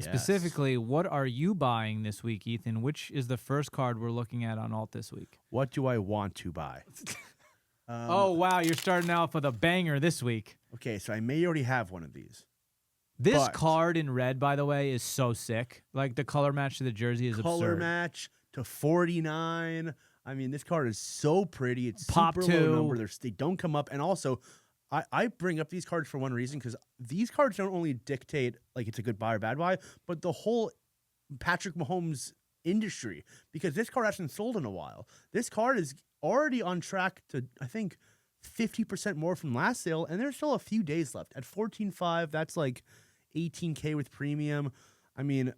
And specifically, what are you buying this week, Ethan? Which is the first card we're looking at on Alt this week? What do I want to buy? Oh, wow. You're starting out with a banger this week. Okay, so I may already have one of these. This card in red, by the way, is so sick. Like, the color match to the jersey is absurd. Color match to 49. I mean, this card is so pretty. It's Pop super two. low number. They don't come up. And also, I bring up these cards for one reason, because these cards don't only dictate, like, it's a good buy or bad buy, but the whole Patrick Mahomes industry, because this card hasn't sold in a while. This card is already on track to, I think, 50% more from last sale, and there's still a few days left. At 14.5, that's like $18K with premium. I mean,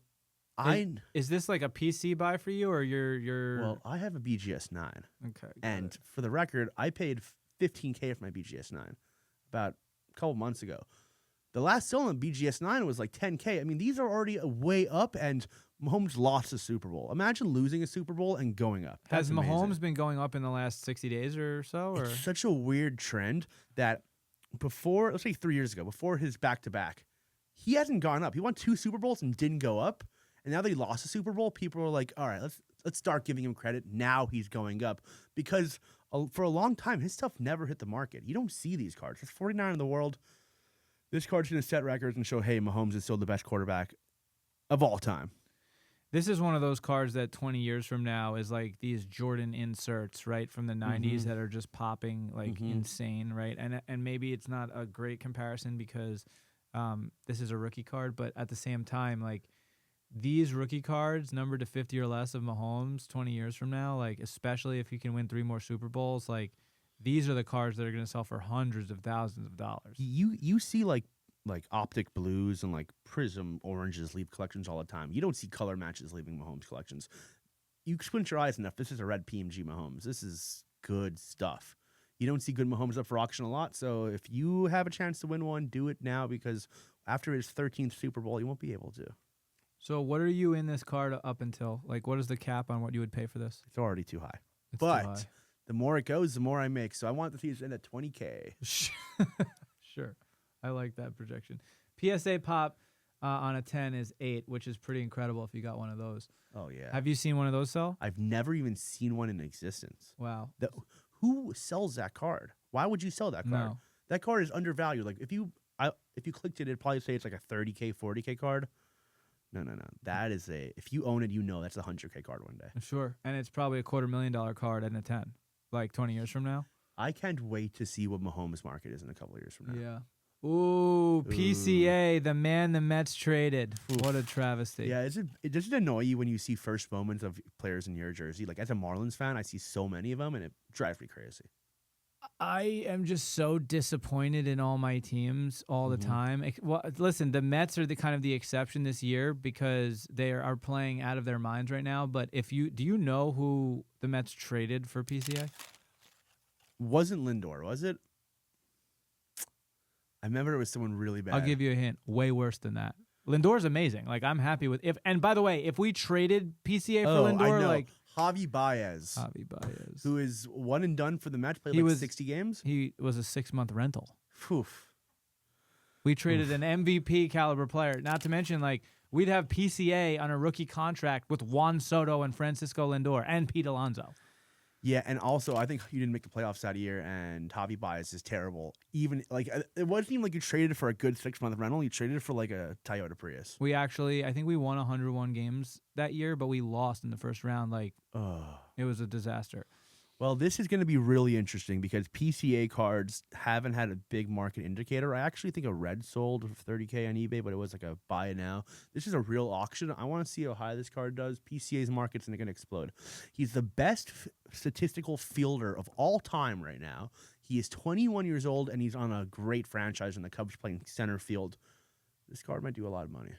is this like a PC buy for you, or your? Well, I have a BGS 9. Okay. And for the record, I paid $15K for my BGS 9 about a couple months ago. The last sale on BGS 9 was like $10K. I mean, these are already way up, and Mahomes lost the Super Bowl. Imagine losing a Super Bowl and going up. That's Has Mahomes amazing. been going up in the last 60 days or so? Or? It's such a weird trend that before, let's say 3 years ago, before his back-to-back, he hasn't gone up. He won 2 Super Bowls and didn't go up. And now that he lost the Super Bowl, people are like, all right, let's start giving him credit. Now he's going up. Because for a long time, his stuff never hit the market. You don't see these cards. There's 49 in the world. This card's going to set records and show, hey, Mahomes is still the best quarterback of all time. This is one of those cards that 20 years from now is like these Jordan inserts, right, from the 90s that are just popping like insane, right? And maybe it's not a great comparison because this is a rookie card, but at the same time, like these rookie cards numbered to 50 or less of Mahomes 20 years from now, like especially if he can win 3 more Super Bowls, like these are the cards that are going to sell for hundreds of thousands of dollars. You see like optic blues and like prism oranges leave collections all the time. You don't see color matches leaving Mahomes collections. You squint your eyes enough. This is a red PMG Mahomes. This is good stuff. You don't see good Mahomes up for auction a lot. So if you have a chance to win one, do it now, because after his 13th Super Bowl, you won't be able to. So what are you in this card up until? Like, what is the cap on what you would pay for this? It's already too high. It's but too high. The more it goes, the more I make. So I want the fees in at 20K. Sure. I like that projection. PSA pop on a 10 is 8, which is pretty incredible if you got one of those. Oh, yeah. Have you seen one of those sell? I've never even seen one in existence. Wow. Who sells that card? Why would you sell that card? No. That card is undervalued. Like if you clicked it, it'd probably say it's like a 30K, 40K card. No. That is if you own it, you know that's a 100K card one day. Sure. And it's probably a $250,000 card and a 10, like 20 years from now. I can't wait to see what Mahomes' market is in a couple of years from now. Yeah. Ooh, PCA, the man the Mets traded. Oof. What a travesty. Yeah, does it annoy you when you see first moments of players in your jersey? Like, as a Marlins fan, I see so many of them, and it drives me crazy. I am just so disappointed in all my teams all the time. Well, listen, the Mets are the kind of the exception this year because they are playing out of their minds right now. But do you know who the Mets traded for PCA? Wasn't Lindor, was it? I remember it was someone really bad. I'll give you a hint. Way worse than that. Lindor's amazing. Like, I'm happy with and by the way, if we traded PCA for Lindor, I know. like Javi Baez, who is one and done for the Mets, played 60 games. He was a 6-month rental. Oof. We traded an MVP caliber player. Not to mention, like, we'd have PCA on a rookie contract with Juan Soto and Francisco Lindor and Pete Alonso. Yeah, and also I think you didn't make the playoffs that year, and Javi Baez is terrible. Even like it wasn't even like you traded for a good 6-month rental. You traded it for like a Toyota Prius. I think we won 101 games that year, but we lost in the first round. Like, it was a disaster. Well, this is going to be really interesting because PCA cards haven't had a big market indicator. I actually think a red sold for 30K on eBay, but it was like a buy it now. This is a real auction. I want to see how high this card does. PCA's market's going to explode. He's the best statistical fielder of all time right now. He is 21 years old, and he's on a great franchise, and the Cubs playing center field. This card might do a lot of money.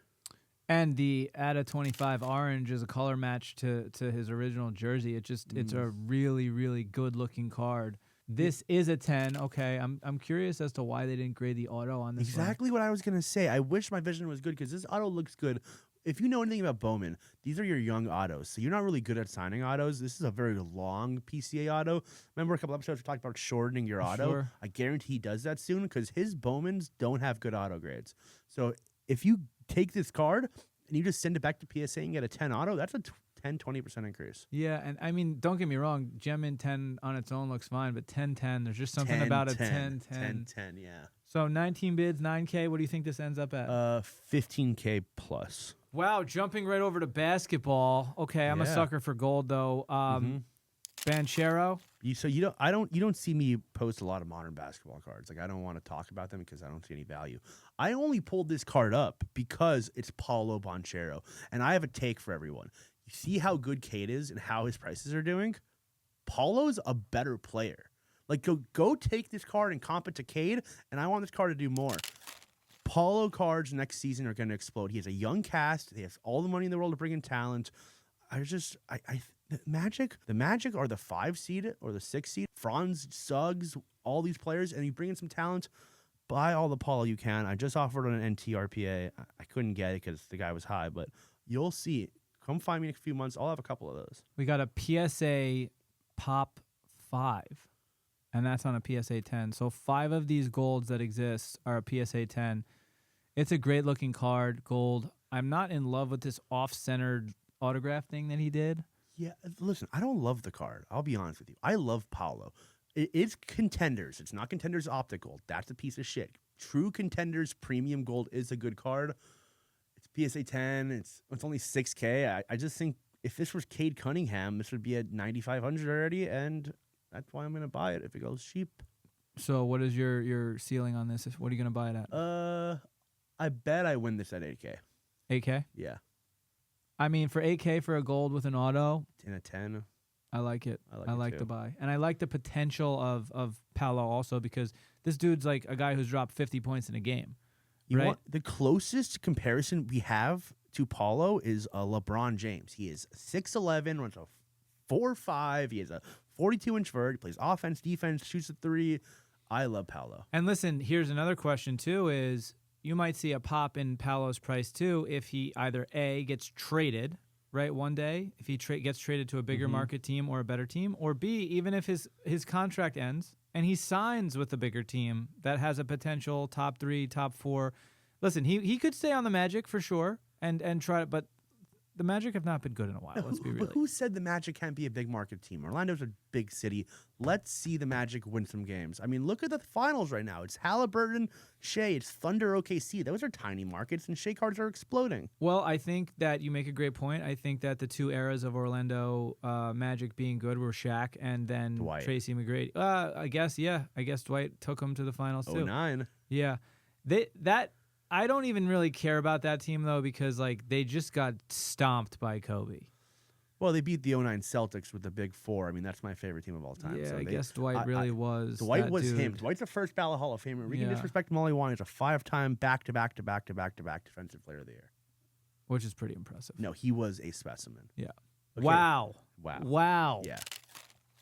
And the ATA 25 orange is a color match to his original jersey. It's a really, really good looking card. This is a 10. Okay, I'm curious as to why they didn't grade the auto on this. Exactly what I was gonna say. I wish my vision was good because this auto looks good. If you know anything about Bowman, these are your young autos. So you're not really good at signing autos. This is a very long PCA auto. Remember a couple episodes we talked about shortening your auto? Sure. I guarantee he does that soon because his Bowmans don't have good auto grades. So if you take this card, and you just send it back to PSA and get a 10 auto, that's a 10-20% increase. Yeah, and I mean, don't get me wrong, Gem in 10 on its own looks fine, but 10-10, there's just something about a 10-10. 10-10, yeah. So 19 bids, 9K. What do you think this ends up at? 15K plus. Wow, jumping right over to basketball. Okay, I'm a sucker for gold though. Banchero. You don't see me post a lot of modern basketball cards. Like I don't want to talk about them because I don't see any value. I only pulled this card up because it's Paulo Banchero, and I have a take for everyone. You see how good Cade is and how his prices are doing? Paulo's a better player. Like, go take this card and comp it to Cade, and I want this card to do more. Paulo cards next season are going to explode. He has a young cast. He has all the money in the world to bring in talent. The Magic are the 5 seed or the 6 seed. Franz, Suggs, all these players, and you bring in some talent. Buy all the Paulo you can. I just offered on an NTRPA. I couldn't get it because the guy was high, but you'll see. Come find me in a few months. I'll have a couple of those. We got a PSA Pop 5, and that's on a PSA 10. So 5 of these golds that exist are a PSA 10. It's a great-looking card, gold. I'm not in love with this off-centered autograph thing that he did. Yeah, listen, I don't love the card. I'll be honest with you. I love Paulo. It's Contenders. It's not Contenders Optical. That's a piece of shit. True Contenders Premium Gold is a good card. It's PSA 10. It's only 6K. I just think if this was Cade Cunningham, this would be at 9,500 already, and that's why I'm going to buy it if it goes cheap. So what is your ceiling on this? What are you going to buy it at? I bet I win this at 8K. 8K? Yeah. I mean, for 8K for a gold with an auto, 10 of 10. I like it. I like too. the buy. And I like the potential of Paulo also because this dude's like a guy who's dropped 50 points in a game. Right? The closest comparison we have to Paulo is LeBron James. He is 6'11", runs a 4.5. He has a 42-inch vert. He plays offense, defense, shoots a 3. I love Paulo. And listen, here's another question too is you might see a pop in Paulo's price too if he either A, gets traded, right, one day, if he gets traded to a bigger market team or a better team, or B, even if his contract ends and he signs with a bigger team that has a potential top 3, top 4. Listen, he could stay on the Magic for sure and try it, but the Magic have not been good in a while. Let's be real. Who said the Magic can't be a big market team? Orlando's a big city. Let's see the Magic win some games. I mean, look at the finals right now. It's Halliburton, Shea. It's Thunder, OKC. Those are tiny markets, and Shea cards are exploding. Well, I think that you make a great point. I think that the 2 eras of Orlando Magic being good were Shaq and then Dwight. Tracy McGrady. I guess Dwight took them to the finals too. 09. Yeah. I don't even really care about that team, though, because like they just got stomped by Kobe. Well, they beat the 09 Celtics with the Big Four. I mean, that's my favorite team of all time. Yeah, So I guess Dwight really was. Dwight that was dude. him. Dwight's a first ballot Hall of Famer. We can disrespect him all he wants. He's a 5-time back-to-back Defensive Player of the Year. Which is pretty impressive. No, he was a specimen. Yeah. Okay. Wow. Yeah.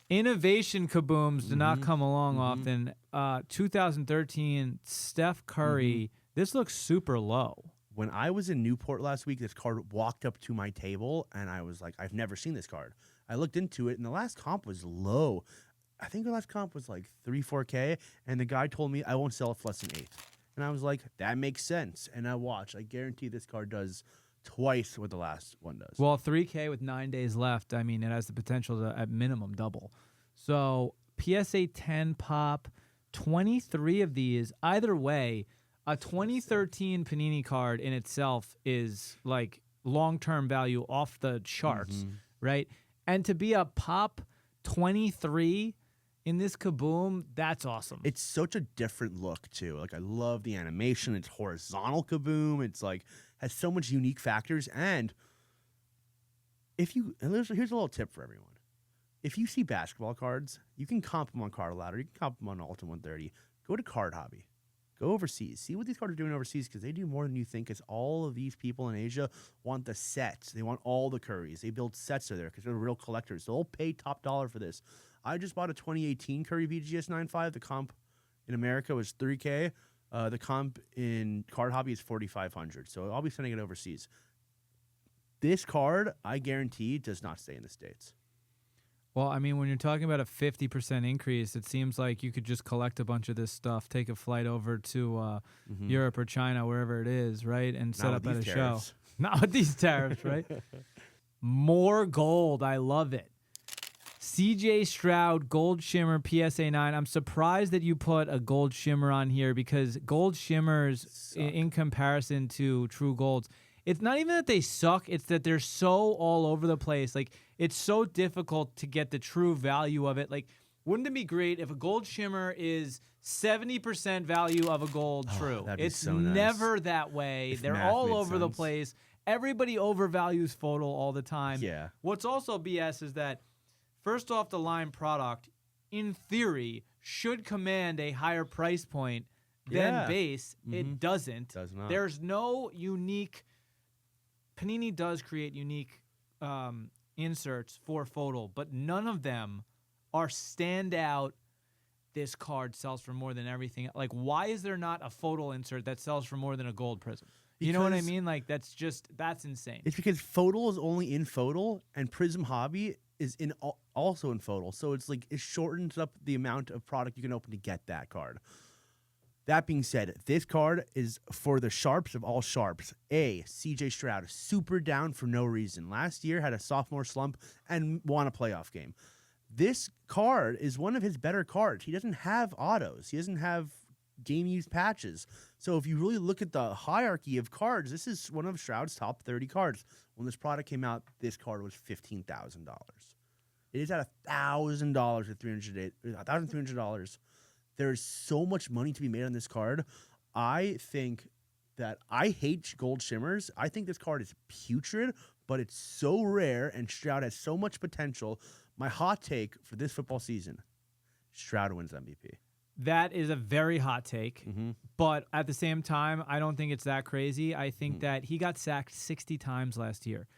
Innovation kabooms do not come along often. 2013, Steph Curry. This looks super low. When I was in Newport last week, this card walked up to my table, and I was like, I've never seen this card. I looked into it, and the last comp was low. I think the last comp was like 3-4K, and the guy told me I won't sell it for less than 8. And I was like, that makes sense. And I watched. I guarantee this card does twice what the last one does. Well, 3K with 9 days left, I mean, it has the potential to, at minimum, double. So, PSA 10 pop, 23 of these. Either way, a 2013 Panini card in itself is like long-term value off the charts, right? And to be a pop 23 in this kaboom, that's awesome. It's such a different look, too. Like, I love the animation. It's horizontal kaboom. It's like, has so much unique factors. And here's a little tip for everyone. If you see basketball cards, you can comp them on Card Ladder. You can comp them on Ultimate 130. Go to Card Hobby. Go overseas. See what these cards are doing overseas because they do more than you think. Because all of these people in Asia want the sets. They want all the Currys. They build sets there because they're real collectors. They'll pay top dollar for this. I just bought a 2018 Curry VGS 9.5. The comp in America was 3K. The comp in Card Hobby is 4,500. So I'll be sending it overseas. This card, I guarantee, does not stay in the States. Well, I mean, when you're talking about a 50% increase, it seems like you could just collect a bunch of this stuff, take a flight over to Europe or China, wherever it is, right, and set up at a show. Not with these tariffs, right? More gold. I love it. CJ Stroud, Gold Shimmer, PSA 9. I'm surprised that you put a gold shimmer on here because gold shimmers, in comparison to true golds, it's not even that they suck. It's that they're so all over the place. Like, it's so difficult to get the true value of it. Like, wouldn't it be great if a gold shimmer is 70% value of a gold true? It's so nice. Never that way. If They're math all made over the sense. place. Everybody overvalues photo all the time. Yeah. What's also BS is that first off the line product, in theory, should command a higher price point than base. It doesn't. Does not. There's no unique. Panini does create unique inserts for photo, but none of them are standout. This card sells for more than everything. Like, why is there not a photo insert that sells for more than a gold prism? You know what I mean? Like, that's insane. It's because photo is only in photo, and Prism Hobby is in also in photo. So it's like it shortens up the amount of product you can open to get that card. That being said, this card is for the sharps of all sharps. CJ Stroud, super down for no reason. Last year had a sophomore slump and won a playoff game. This card is one of his better cards. He doesn't have autos. He doesn't have game-used patches. So if you really look at the hierarchy of cards, this is one of Stroud's top 30 cards. When this product came out, this card was $15,000. It is at $1,000 at $1,300. There's so much money to be made on this card. I think that I hate gold shimmers. I think this card is putrid, but it's so rare, and Stroud has so much potential. My hot take for this football season, Stroud wins MVP. That is a very hot take, but at the same time, I don't think it's that crazy. I think that he got sacked 60 times last year.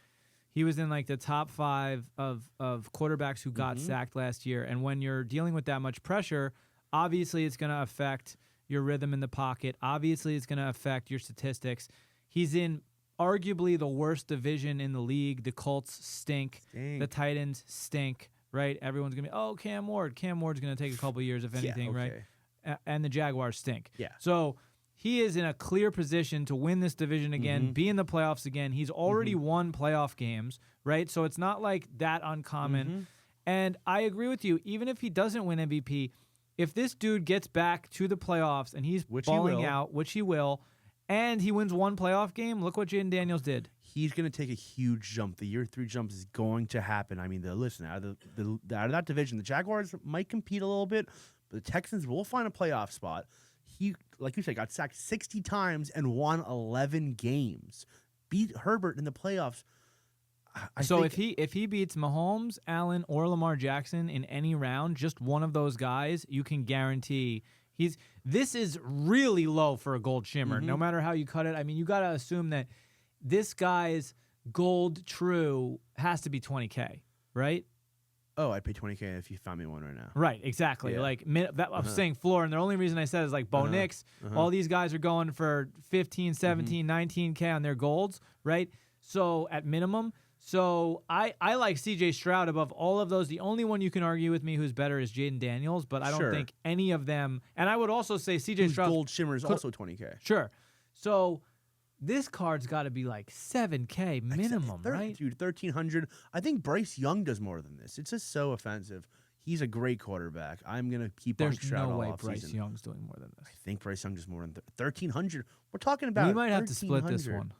He was in like the top 5 of quarterbacks who got sacked last year, and when you're dealing with that much pressure, obviously, it's going to affect your rhythm in the pocket. Obviously, it's going to affect your statistics. He's in arguably the worst division in the league. The Colts stink. The Titans stink, right? Everyone's going to be, oh, Cam Ward. Cam Ward's going to take a couple years, if anything, right? And the Jaguars stink. Yeah. So he is in a clear position to win this division again, be in the playoffs again. He's already won playoff games, right? So it's not like that uncommon. And I agree with you. Even if he doesn't win MVP, if this dude gets back to the playoffs and he's balling out, which he will, and he wins one playoff game, look what Jaden Daniels did. He's going to take a huge jump. The year 3 jump is going to happen. I mean, listen, out of that division, the Jaguars might compete a little bit, but the Texans will find a playoff spot. He, like you said, got sacked 60 times and won 11 games. Beat Herbert in the playoffs. If he beats Mahomes, Allen, or Lamar Jackson in any round, just one of those guys, you can guarantee this is really low for a gold shimmer, no matter how you cut it. I mean, you got to assume that this guy's gold true has to be $20K, right? Oh, I'd pay $20K if you found me one right now. Right, exactly. Yeah. Like I'm saying floor, and the only reason I said is like Bo Nix, all these guys are going for 15, 17, 19K on their golds, right? So at minimum. So I like CJ Stroud above all of those. The only one you can argue with me who's better is Jaden Daniels, but I don't think any of them. And I would also say CJ Stroud gold shimmer is also $20K. Sure. So this card's got to be like $7K minimum, right? Dude, $1,300. I think Bryce Young does more than this. It's just so offensive. He's a great quarterback. I'm gonna keep on Stroud all offseason. There's no way Bryce Young's doing more than this. I think Bryce Young does more than $1,300. We're talking about. We might have to split this one.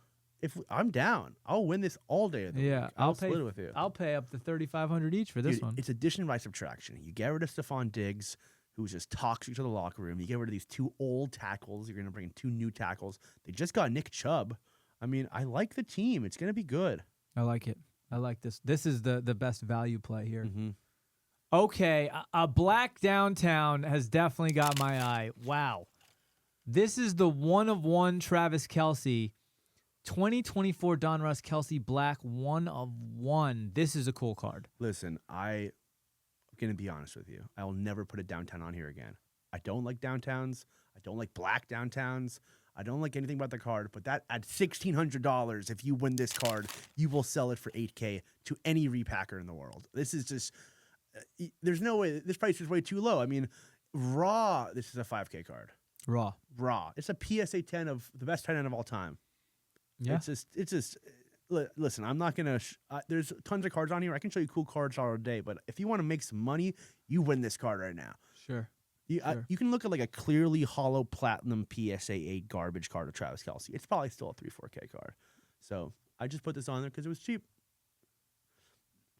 I'm down, I'll win this all day. I'll split it with you. I'll pay up to $3,500 each for this one. It's addition by subtraction. You get rid of Stephon Diggs, who's just toxic to the locker room. You get rid of these 2 old tackles. You're going to bring in 2 new tackles. They just got Nick Chubb. I mean, I like the team. It's going to be good. I like it. I like this. This is the best value play here. Okay, a black downtown has definitely got my eye. Wow. This is the 1/1 Travis Kelce. 2024 Donruss Kelce Black 1/1. This is a cool card. Listen, I'm going to be honest with you. I will never put a downtown on here again. I don't like downtowns. I don't like black downtowns. I don't like anything about the card. But that at $1,600, if you win this card, you will sell it for $8K to any repacker in the world. This is just, there's no way. This price is way too low. I mean, raw, this is a $5K card. Raw. It's a PSA 10 of the best tight end of all time. Yeah. It's just. Listen, I'm not gonna. There's tons of cards on here. I can show you cool cards all day, but if you want to make some money, you win this card right now. Sure. You can look at like a clearly hollow platinum PSA 8 garbage card of Travis Kelce. It's probably still a 3-4K card. So I just put this on there because it was cheap.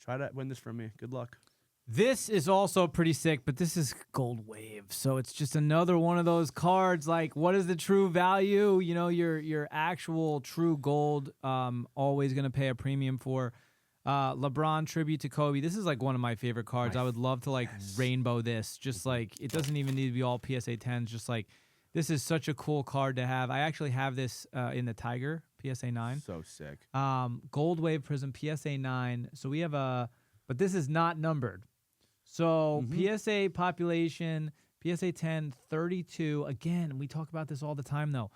Try to win this from me. Good luck. This is also pretty sick, but this is Gold Wave. So it's just another one of those cards. Like, what is the true value? You know, your actual true gold, always going to pay a premium for. LeBron tribute to Kobe. This is like one of my favorite cards. I would love to like rainbow this. Just like, it doesn't even need to be all PSA 10s. Just like, this is such a cool card to have. I actually have this in the Tiger PSA 9. So sick. Gold Wave Prism PSA 9. So we have but this is not numbered. So PSA population, PSA 10, 32. Again, we talk about this all the time, though.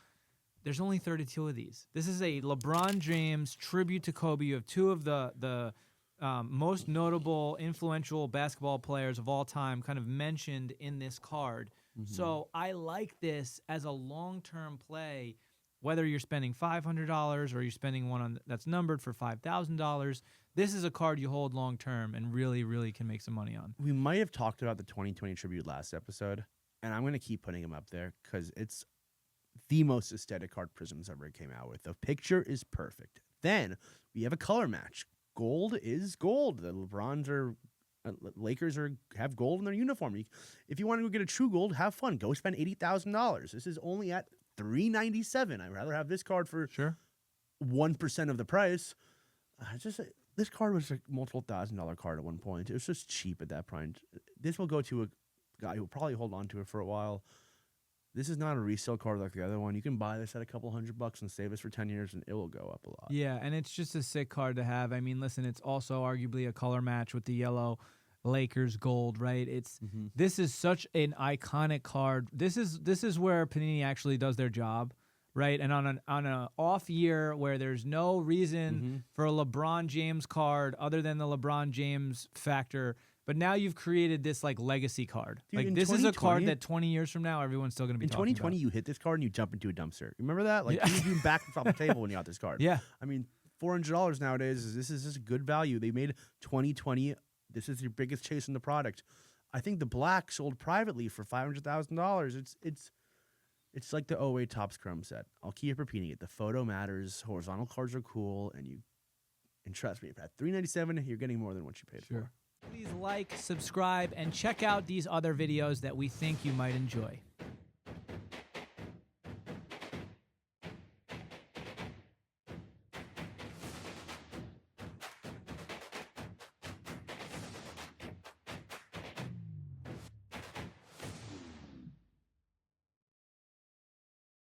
There's only 32 of these. This is a LeBron James tribute to Kobe. You have two of the most notable, influential basketball players of all time kind of mentioned in this card. So I like this as a long-term play, whether you're spending $500 or you're spending one that's numbered for $5,000. This is a card you hold long term and really, really can make some money on. We might have talked about the 2020 tribute last episode, and I'm going to keep putting them up there because it's the most aesthetic card Prism's ever came out with. The picture is perfect. Then we have a color match. Gold is gold. The Lakers have gold in their uniform. If you want to go get a true gold, have fun. Go spend $80,000. This is only at $397. I'd rather have this card for 1% of the price. This card was a multiple $1,000 card at one point. It was just cheap at that point. This will go to a guy who will probably hold on to it for a while. This is not a resale card like the other one. You can buy this at a couple $100 and save this for 10 years, and it will go up a lot. Yeah, and it's just a sick card to have. I mean, listen, it's also arguably a color match with the yellow Lakers gold, right? This is such an iconic card. This is where Panini actually does their job. Right, and on an off year where there's no reason for a LeBron James card other than the LeBron James factor, but now you've created this like legacy card. Dude, like this is a card that 20 years from now everyone's still going to be talking about. In 2020, you hit this card and you jump into a dumpster. Remember that? Like you'd be back off the table when you got this card. Yeah, I mean $400 nowadays. This is just good value. They made 2020. This is your biggest chase in the product. I think the black sold privately for $500,000. It's like the 08 Topps Chrome set. I'll keep repeating it. The photo matters. Horizontal cards are cool, and trust me, at $397, you're getting more than what you paid for. Please like, subscribe, and check out these other videos that we think you might enjoy.